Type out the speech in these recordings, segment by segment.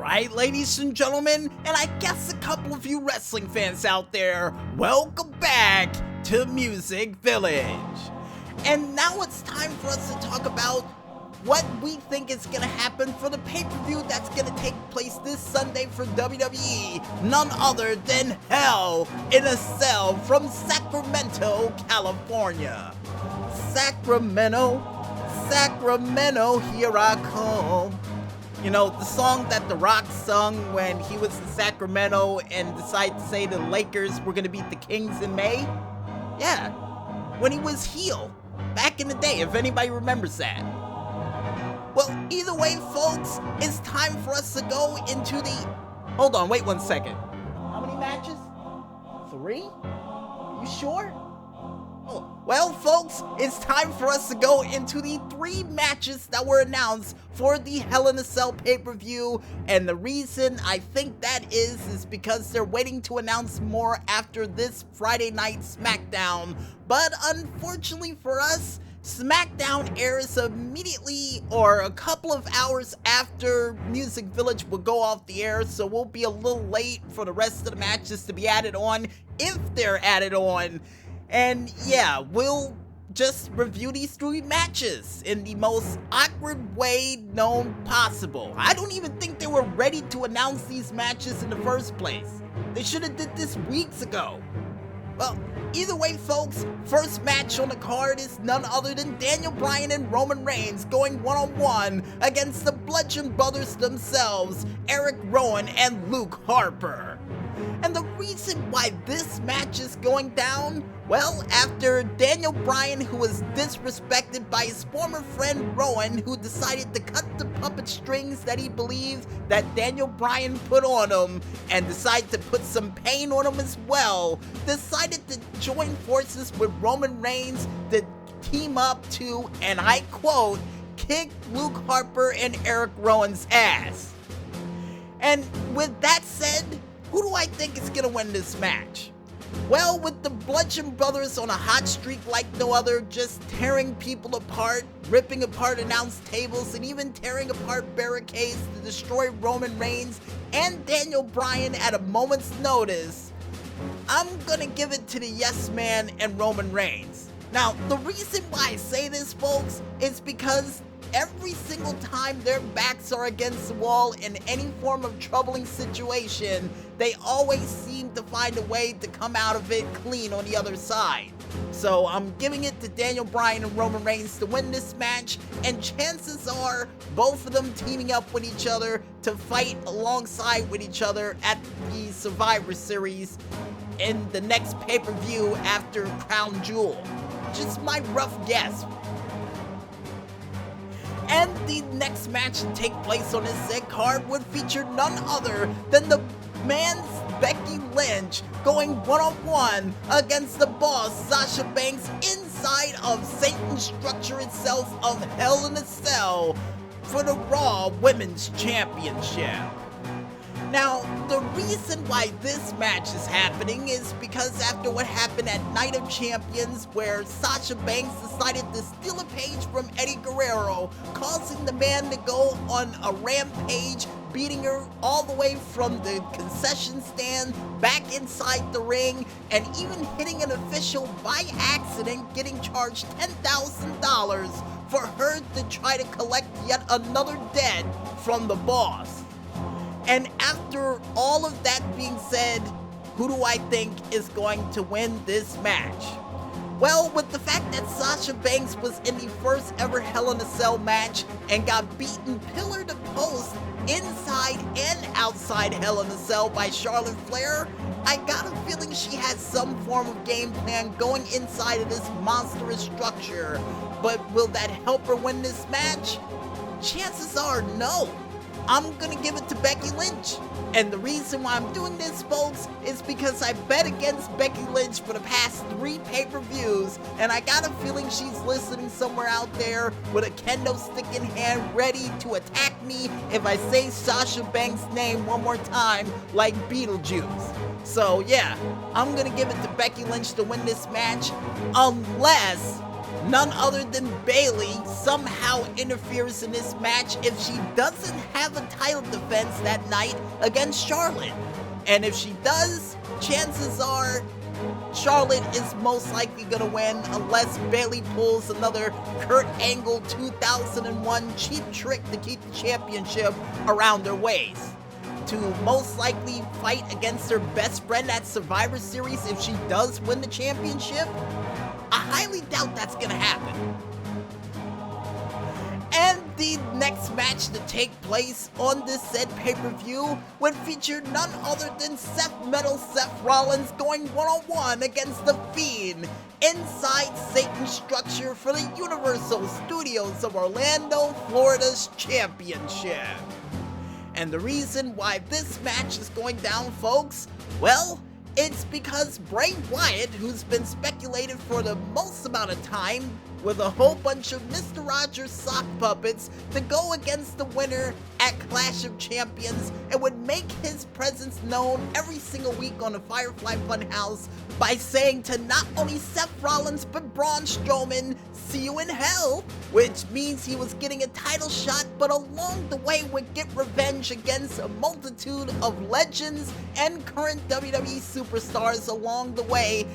Alright, ladies and gentlemen, and I guess a couple of you wrestling fans out there, welcome back to Music Village. And now it's time for us to talk about what we think is going to happen for the pay-per-view that's going to take place this Sunday for WWE, none other than Hell in a Cell from Sacramento, California. Sacramento, here I come. You know, the song that The Rock sung when he was in Sacramento and decided to say the Lakers were going to beat the Kings in May? Yeah, when he was heel, back in the day, if anybody remembers that. Well, either way, folks, it's time for us to go into the... Hold on, wait 1 second. How many matches? 3? You sure? Oh, well, folks, it's time for us to go into the 3 matches that were announced for the Hell in a Cell pay-per-view, and the reason I think that is because they're waiting to announce more after this Friday night SmackDown, but unfortunately for us, SmackDown airs immediately or a couple of hours after Music Village will go off the air, so we'll be a little late for the rest of the matches to be added on, if they're added on. And yeah, we'll just review these 3 matches in the most awkward way known possible. I don't even think they were ready to announce these matches in the first place. They should have did this weeks ago. Well, either way, folks, first match on the card is none other than Daniel Bryan and Roman Reigns going one-on-one against the Bludgeon Brothers themselves, Eric Rowan and Luke Harper. And the reason why this match is going down, well, after Daniel Bryan, who was disrespected by his former friend Rowan, who decided to cut the puppet strings that he believed that Daniel Bryan put on him, and decided to put some pain on him as well, decided to join forces with Roman Reigns to team up to, and I quote, kick Luke Harper and Eric Rowan's ass. And with that said, who do I think is gonna win this match? Well, with the Bludgeon Brothers on a hot streak like no other, just tearing people apart, ripping apart announce tables, and even tearing apart barricades to destroy Roman Reigns and Daniel Bryan at a moment's notice, I'm gonna give it to the Yes Man and Roman Reigns. Now, the reason why I say this, folks, is because every single time their backs are against the wall in any form of troubling situation, they always seem to find a way to come out of it clean on the other side. So I'm giving it to Daniel Bryan and Roman Reigns to win this match, and chances are both of them teaming up with each other to fight alongside with each other at the Survivor Series in the next pay-per-view after Crown Jewel. Just my rough guess. And the next match to take place on this said card would feature none other than the man's Becky Lynch going one-on-one against the boss Sasha Banks inside of Satan's structure itself of Hell in a Cell for the Raw Women's Championship. Now, the reason why this match is happening is because after what happened at Night of Champions, where Sasha Banks decided to steal a page from Eddie Guerrero, causing the man to go on a rampage, beating her all the way from the concession stand back inside the ring, and even hitting an official by accident, getting charged $10,000 for her to try to collect yet another debt from the boss. And after all of that being said, who do I think is going to win this match? Well, with the fact that Sasha Banks was in the first ever Hell in a Cell match and got beaten pillar to post inside and outside Hell in a Cell by Charlotte Flair, I got a feeling she has some form of game plan going inside of this monstrous structure. But will that help her win this match? Chances are no. I'm gonna give it to Becky Lynch. And the reason why I'm doing this, folks, is because I bet against Becky Lynch for the past 3 pay-per-views, and I got a feeling she's listening somewhere out there with a kendo stick in hand ready to attack me if I say Sasha Banks' name one more time like Beetlejuice. So yeah, I'm gonna give it to Becky Lynch to win this match, unless none other than Bayley somehow interferes in this match if she doesn't have a title defense that night against Charlotte. And if she does, chances are Charlotte is most likely going to win unless Bayley pulls another Kurt Angle 2001 cheap trick to keep the championship around her waist. To most likely fight against her best friend at Survivor Series if she does win the championship? I highly doubt that's going to happen. And the next match to take place on this said pay-per-view would feature none other than Seth Rollins going one-on-one against The Fiend inside Satan's structure for the Universal Studios of Orlando, Florida's championship. And the reason why this match is going down, folks, well, it's because Bray Wyatt, who's been speculated for the most amount of time with a whole bunch of Mr. Rogers sock puppets to go against the winner at Clash of Champions and would make his presence known every single week on the Firefly Funhouse by saying to not only Seth Rollins but Braun Strowman, "See you in hell," which means he was getting a title shot, but along the way would get revenge against a multitude of legends and current WWE superstars along the way,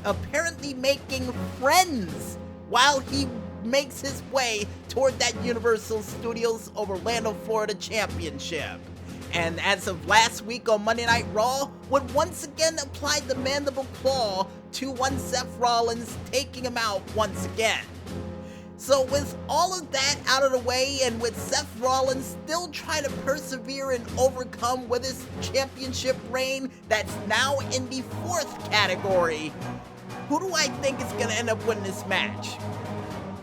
apparently making friends while he makes his way toward that Universal Studios of Orlando, Florida championship. And as of last week on Monday Night Raw, would once again apply the mandible claw to one Seth Rollins, taking him out once again. So with all of that out of the way, and with Seth Rollins still trying to persevere and overcome with his championship reign that's now in the 4th category, who do I think is going to end up winning this match?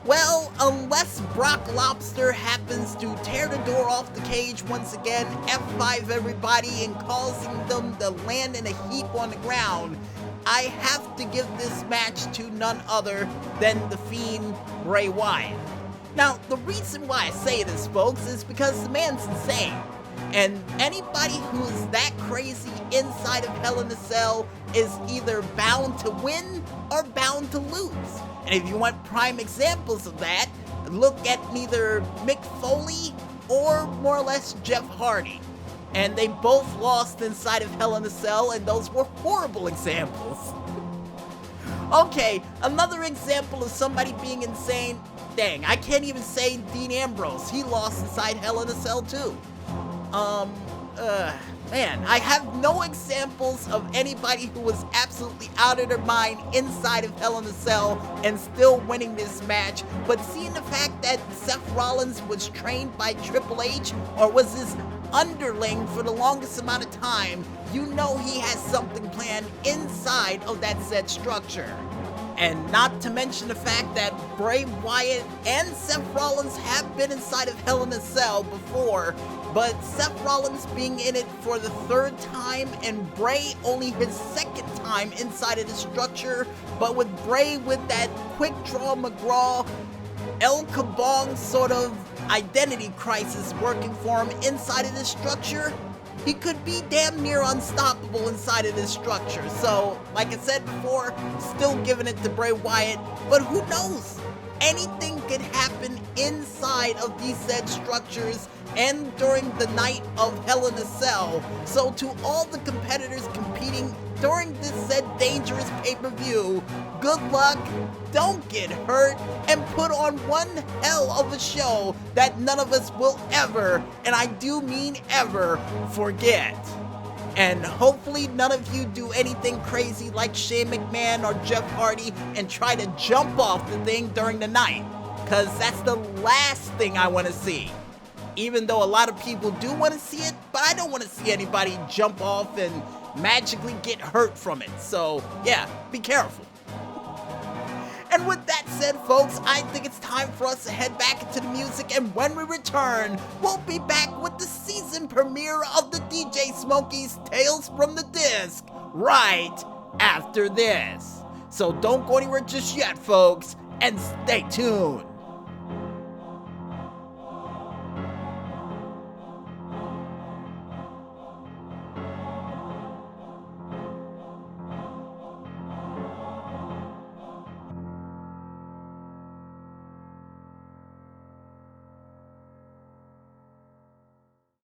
Well, unless Brock Lobster happens to tear the door off the cage once again, F5 everybody, and causing them to land in a heap on the ground, I have to give this match to none other than The Fiend, Bray Wyatt. Now, the reason why I say this, folks, is because the man's insane. And anybody who's that crazy inside of Hell in a Cell is either bound to win or bound to lose. And if you want prime examples of that, look at neither Mick Foley or more or less Jeff Hardy. And they both lost inside of Hell in a Cell, and those were horrible examples. Okay, another example of somebody being insane. Dang, I can't even say Dean Ambrose. He lost inside Hell in a Cell too. Man, I have no examples of anybody who was absolutely out of their mind inside of Hell in a Cell and still winning this match, but seeing the fact that Seth Rollins was trained by Triple H or was his underling for the longest amount of time, you know he has something planned inside of that said structure. And not to mention the fact that Bray Wyatt and Seth Rollins have been inside of Hell in a Cell before, but Seth Rollins being in it for the 3rd time and Bray only his 2nd time inside of the structure, but with Bray with that quick draw McGraw, El Kabong sort of identity crisis working for him inside of this structure, he could be damn near unstoppable inside of this structure. So, like I said before, still giving it to Bray Wyatt, but who knows? Anything could happen inside of these said structures and during the night of Hell in a Cell. So to all the competitors competing during this said dangerous pay-per-view, good luck, don't get hurt, and put on one hell of a show that none of us will ever, and I do mean ever, forget. And hopefully none of you do anything crazy like Shane McMahon or Jeff Hardy and try to jump off the thing during the night, because that's the last thing I want to see. Even though a lot of people do want to see it, but I don't want to see anybody jump off and magically get hurt from it. So yeah, be careful. And with that said, folks, I think it's time for us to head back into the music, and when we return, we'll be back with the season premiere of the DJ Smokey's Tales from the Disc right after this. So don't go anywhere just yet, folks, and stay tuned.